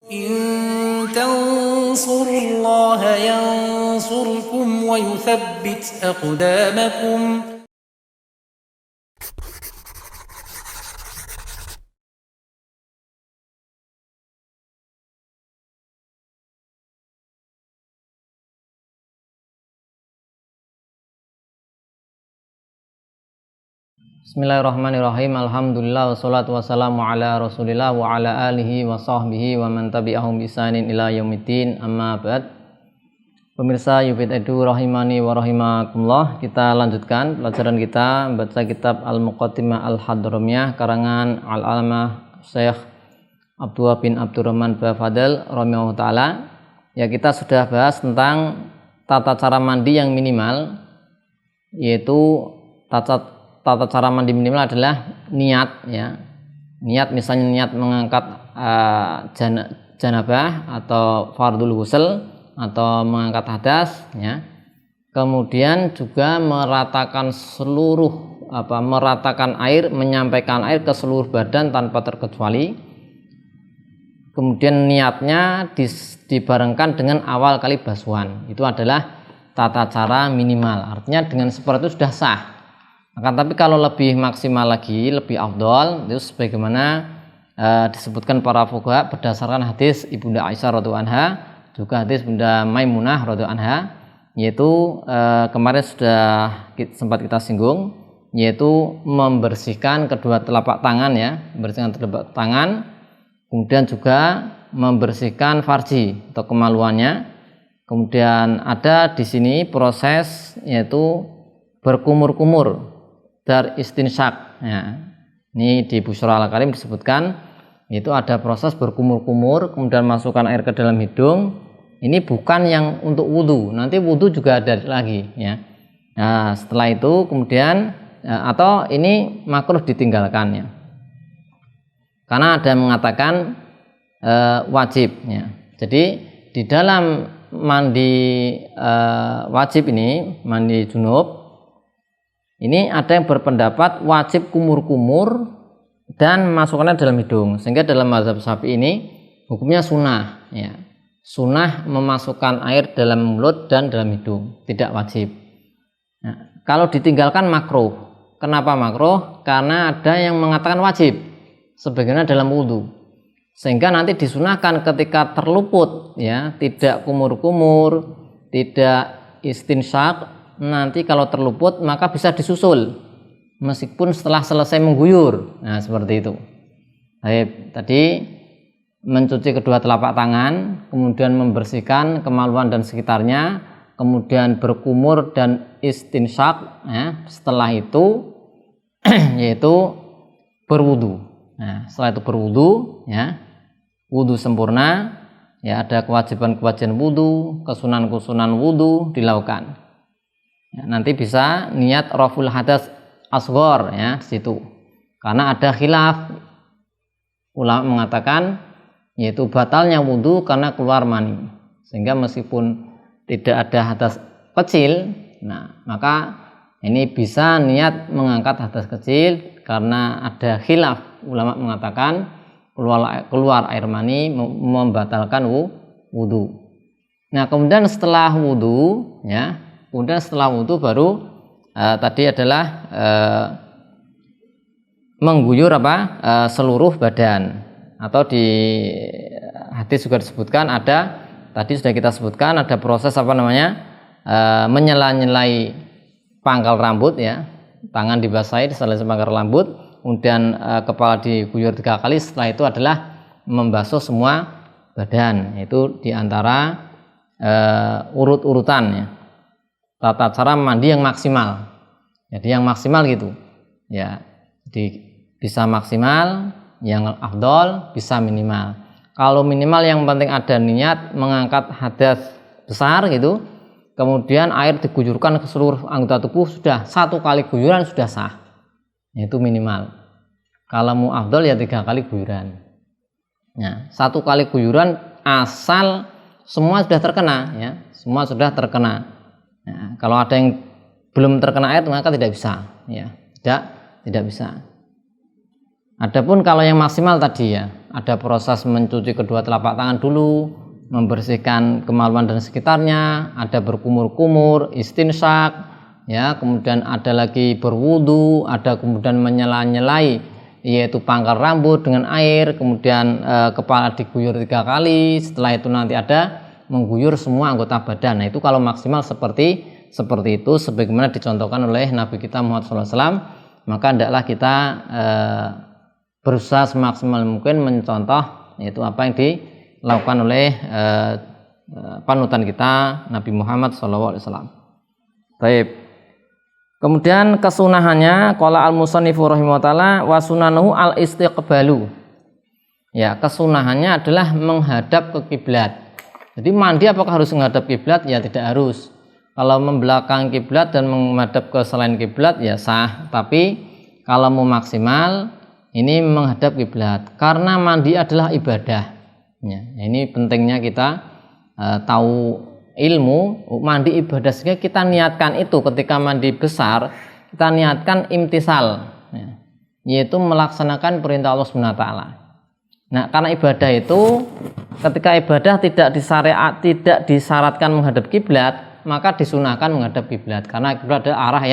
إن تنصروا الله ينصركم ويثبت أقدامكم. Bismillahirrahmanirrahim. Alhamdulillah wassalatu wassalamu ala Rasulillah wa ala alihi wa sahbihi wa man tabi'ahum bi ihsanin ila yaumiddin. Amma ba'd. Pemirsa Yufid Edu rahimani wa rahimakumullah, kita lanjutkan pelajaran kita membaca kitab Al-Muqaddimah Al-Hadramiyah karangan Al-Alamah Syekh Abdullah bin Abdurrahman Bafadil rahimahullah taala. Ya, kita sudah bahas tentang tata cara mandi yang minimal, yaitu tata cara mandi minimal adalah niat, ya. Niat, misalnya niat mengangkat janabah atau fardul ghusl atau mengangkat hadas, ya. Kemudian juga meratakan air, menyampaikan air ke seluruh badan tanpa terkecuali. Kemudian niatnya dibarengkan dengan awal kali basuhan. Itu adalah tata cara minimal. Artinya dengan seperti itu sudah sah. Akan tapi kalau lebih maksimal lagi, lebih afdol, itu sebagaimana disebutkan para fuqaha berdasarkan hadis Ibunda Aisyah radhiyallahu anha, juga hadis Bunda Maimunah radhiyallahu anha, yaitu kemarin sudah sempat kita singgung, yaitu membersihkan kedua telapak tangan, ya, membersihkan telapak tangan, kemudian juga membersihkan farji atau kemaluannya. Kemudian ada di sini proses yaitu berkumur-kumur dar istinsyak, ya. Ini di Busyra Al-Karim disebutkan itu ada proses berkumur-kumur, kemudian masukkan air ke dalam hidung. Ini bukan yang untuk wudhu, nanti wudhu juga ada lagi, ya. Nah, setelah itu kemudian atau ini makruh ditinggalkan, ya, karena ada yang mengatakan wajib, ya. Jadi di dalam mandi wajib ini, mandi junub, ini ada yang berpendapat wajib kumur-kumur dan masukkannya dalam hidung, sehingga dalam mazhab Syafi'i ini hukumnya sunnah, ya. Sunnah memasukkan air dalam mulut dan dalam hidung, tidak wajib. Nah, kalau ditinggalkan makruh. Kenapa makruh? Karena ada yang mengatakan wajib, sebagaimana dalam wudhu, sehingga nanti disunahkan ketika terluput, ya, tidak kumur-kumur, tidak istinsyak. Nanti kalau terluput maka bisa disusul meskipun setelah selesai mengguyur. Nah, seperti itu. Baik, tadi mencuci kedua telapak tangan, kemudian membersihkan kemaluan dan sekitarnya, kemudian berkumur dan istinsyak, ya. Setelah itu yaitu berwudu. Nah, setelah itu berwudu, ya, wudu sempurna, ya, ada kewajiban-kewajiban wudu, kesunan-kesunan wudu dilakukan. Ya, nanti bisa niat raful hadas asghar, ya, di situ. Karena ada khilaf, ulama mengatakan yaitu batalnya wudu karena keluar mani, sehingga meskipun tidak ada hadas kecil, nah maka ini bisa niat mengangkat hadas kecil karena ada khilaf, ulama mengatakan keluar air mani membatalkan wudu. Nah, kemudian setelah wudu, ya, baru tadi adalah mengguyur seluruh badan, atau di hadis juga disebutkan ada, tadi sudah kita sebutkan, ada proses menyela-nyelai pangkal rambut, ya, tangan dibasahi diselesai pangkal rambut, kemudian kepala diguyur 3 kali. Setelah itu adalah membasuh semua badan, yaitu diantara urut-urutan, ya, tata cara mandi yang maksimal. Jadi yang maksimal gitu, ya. Jadi bisa maksimal, yang afdol bisa minimal. Kalau minimal yang penting ada niat mengangkat hadas besar gitu, kemudian air diguyurkan ke seluruh anggota tubuh, sudah 1 kali guyuran sudah sah. Itu minimal. Kalau mau afdol ya 3 kali guyuran. Ya, 1 kali guyuran asal semua sudah terkena, ya, semua sudah terkena. Nah, kalau ada yang belum terkena air maka tidak bisa, ya, tidak bisa. Adapun kalau yang maksimal tadi ya, ada proses mencuci kedua telapak tangan dulu, membersihkan kemaluan dan sekitarnya, ada berkumur-kumur, istinsyak, ya, kemudian ada lagi berwudu, ada kemudian menyela-nyelai, yaitu pangkal rambut dengan air, kemudian kepala diguyur 3 kali, setelah itu nanti ada mengguyur semua anggota badan. Nah itu kalau maksimal seperti itu, sebagaimana dicontohkan oleh Nabi kita Muhammad SAW, maka hendaklah kita berusaha semaksimal mungkin mencontoh yaitu apa yang dilakukan oleh panutan kita Nabi Muhammad SAW. Baik. Kemudian kesunahannya qala al-musannifu rahimahullah taala wa sunanuhu al-istiqbalu. Ya, kesunahannya adalah menghadap ke kiblat. Jadi mandi apakah harus menghadap kiblat? Ya tidak harus. Kalau membelakangi kiblat dan menghadap ke selain kiblat ya sah, tapi kalau mau maksimal ini menghadap kiblat karena mandi adalah ibadah. Ya, ini pentingnya kita tahu ilmu mandi ibadah, sehingga kita niatkan itu ketika mandi besar kita niatkan imtisal, ya, yaitu melaksanakan perintah Allah Subhanahu wa taala. Nah, karena ibadah itu ketika ibadah tidak disyaratkan menghadap kiblat, maka disunahkan menghadap kiblat karena kiblat adalah arah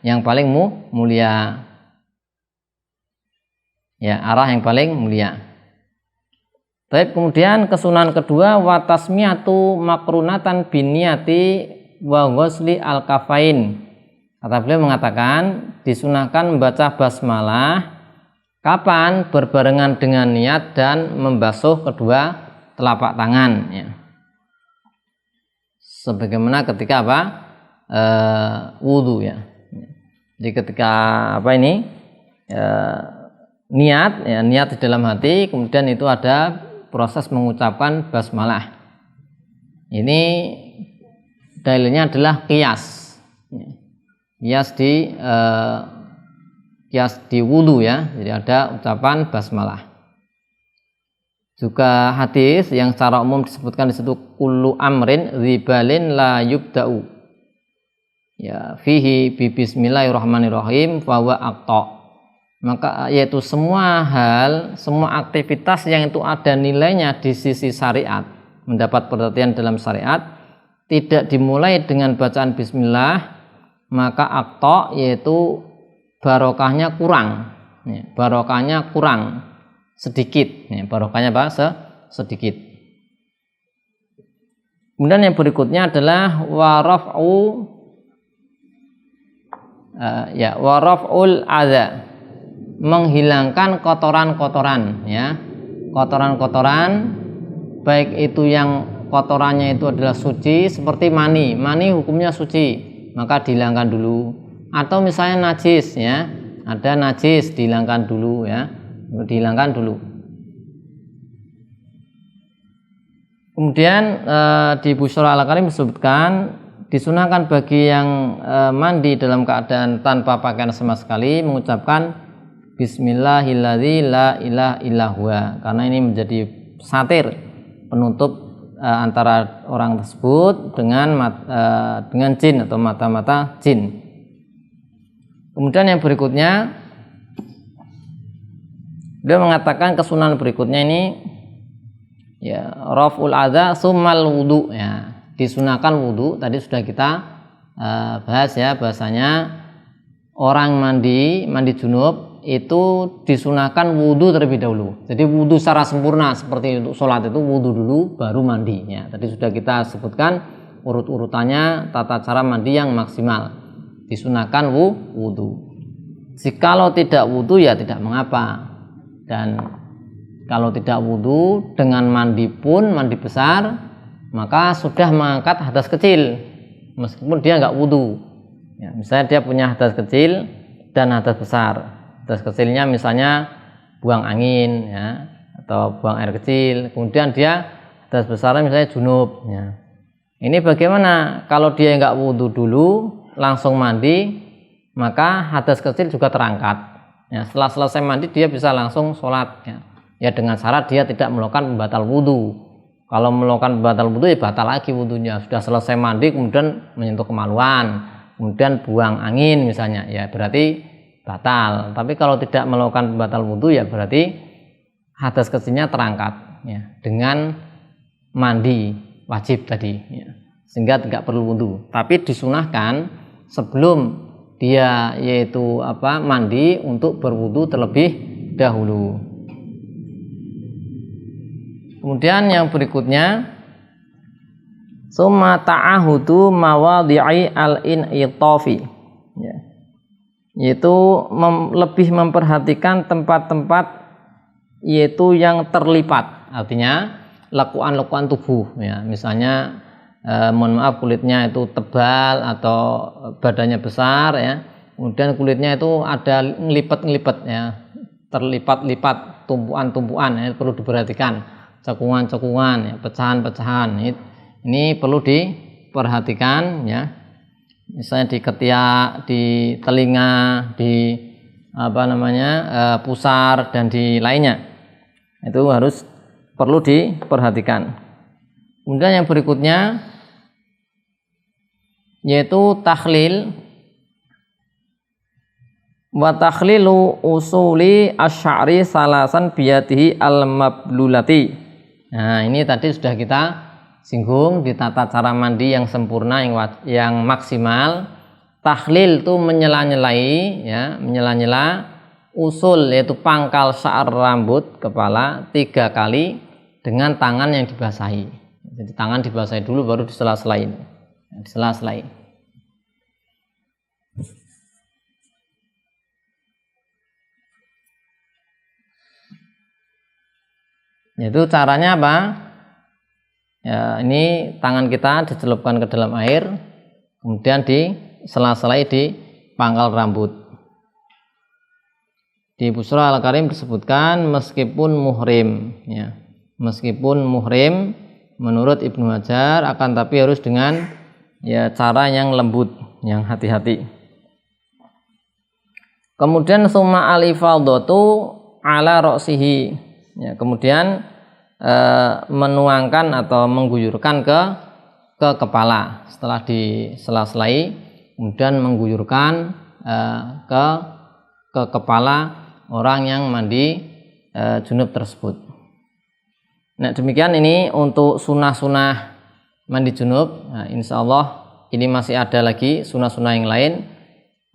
yang paling mulia. Ya, arah yang paling mulia. Baik, kemudian kesunahan kedua wa tasmiyatu makrunatan biniyati wa ghusli al-kafain. Kata beliau mengatakan disunahkan membaca basmalah kapan? Berbarengan dengan niat dan membasuh kedua telapak tangan, ya. Sebagaimana ketika apa? Wudu, ya. Jadi ketika apa ini? Niat, ya, niat di dalam hati, kemudian itu ada proses mengucapkan basmalah. Ini dalilnya adalah qiyas. Qiyas di wudu, ya. Jadi ada ucapan basmalah. Juga hadis yang secara umum disebutkan di situ kullu amrin dzibalin la yubda'u. Ya, fihi bi bismillahirrahmanirrahim fa huwa aqta. Maka yaitu semua hal, semua aktivitas yang itu ada nilainya di sisi syariat, mendapat perhatian dalam syariat, tidak dimulai dengan bacaan bismillah, maka akta yaitu barokahnya kurang, ya, barokahnya kurang sedikit, ya, barokahnya apa? Sedikit. Kemudian yang berikutnya adalah waraf'ul adza, menghilangkan kotoran-kotoran, ya, kotoran-kotoran, baik itu yang kotorannya itu adalah suci seperti mani hukumnya suci, maka dihilangkan dulu. Atau misalnya najis, ya, ada najis dihilangkan dulu, ya, dihilangkan dulu. Kemudian di Busyra al-Karim disebutkan disunahkan bagi yang mandi dalam keadaan tanpa pakaian sama sekali mengucapkan Bismillahilladzi la ilaha illa huwa, karena ini menjadi satir penutup antara orang tersebut dengan jin atau mata-mata jin. Kemudian yang berikutnya dia mengatakan kesunahan berikutnya ini, ya, raf'ul adza summal wudu, ya, disunahkan wudu. Tadi sudah kita bahas, ya, bahasanya orang mandi junub itu disunahkan wudu terlebih dahulu. Jadi wudu secara sempurna seperti untuk sholat itu wudu dulu baru mandi, ya. Tadi sudah kita sebutkan urut-urutannya tata cara mandi yang maksimal. Disunahkan wudu. Jikalau tidak wudu ya tidak mengapa. Dan kalau tidak wudu dengan mandi pun mandi besar, maka sudah mengangkat hadas kecil meskipun dia nggak wudu, ya. Misalnya dia punya hadas kecil dan hadas besar. Hadas kecilnya misalnya buang angin, ya, atau buang air kecil, kemudian dia hadas besarnya misalnya junub, ya. Ini bagaimana kalau dia nggak wudu dulu langsung mandi, maka hadas kecil juga terangkat, ya. Setelah selesai mandi dia bisa langsung sholat, ya. Ya dengan syarat dia tidak melakukan pembatal wudu. Kalau melakukan pembatal wudu ya batal lagi wudunya. Sudah selesai mandi kemudian menyentuh kemaluan, kemudian buang angin misalnya, ya berarti batal. Tapi kalau tidak melakukan pembatal wudhu ya berarti hadas kecilnya terangkat ya, dengan mandi wajib tadi ya, sehingga tidak perlu wudhu. Tapi disunahkan sebelum dia yaitu mandi untuk berwudhu terlebih dahulu. Kemudian yang berikutnya summa ta'ahudu mawadhi'i al-in'itafi ya, yaitu lebih memperhatikan tempat-tempat yaitu yang terlipat, artinya lekuan-lekuan tubuh ya, misalnya mohon maaf kulitnya itu tebal atau badannya besar ya, kemudian kulitnya itu ada ngelipet-ngelipet ya, terlipat-lipat tumpuan-tumpuan ya, perlu diperhatikan, cekungan-cekungan ya, pecahan-pecahan ini perlu diperhatikan ya, misalnya di ketiak, di telinga, di pusar dan di lainnya, itu harus perlu diperhatikan. Kemudian yang berikutnya yaitu takhlil wa takhlilu usuli asy'ari salasan biyatihi al-mablulati. Nah, ini tadi sudah kita singgung di tata cara mandi yang sempurna, yang maksimal. Takhlil itu menyela-nyelai ya, menyela-nyela usul yaitu pangkal sya'ar rambut kepala 3 kali dengan tangan yang dibasahi. Jadi tangan dibasahi dulu baru disela-selain. Disela-selain. Itu caranya apa? Ya, ini tangan kita dicelupkan ke dalam air, kemudian disela-selai di pangkal rambut. Di Busra Al-Karim disebutkan meskipun muhrim ya. Meskipun muhrim menurut Ibnu Hajar, akan tapi harus dengan ya cara yang lembut, yang hati-hati. Kemudian summa al-ifadatu ala ra'sihi ya, kemudian menuangkan atau mengguyurkan ke kepala setelah disela-selai, kemudian mengguyurkan ke kepala orang yang mandi junub tersebut. Nah, demikian ini untuk sunah-sunah mandi junub. Nah, insya Allah ini masih ada lagi sunah-sunah yang lain,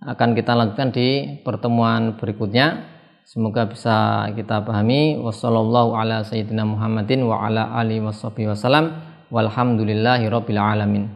akan kita lanjutkan di pertemuan berikutnya. Semoga bisa kita pahami. Wassallallahu ala sayyidina Muhammadin wa ala alihi wasallam. Walhamdulillahi rabbil alamin.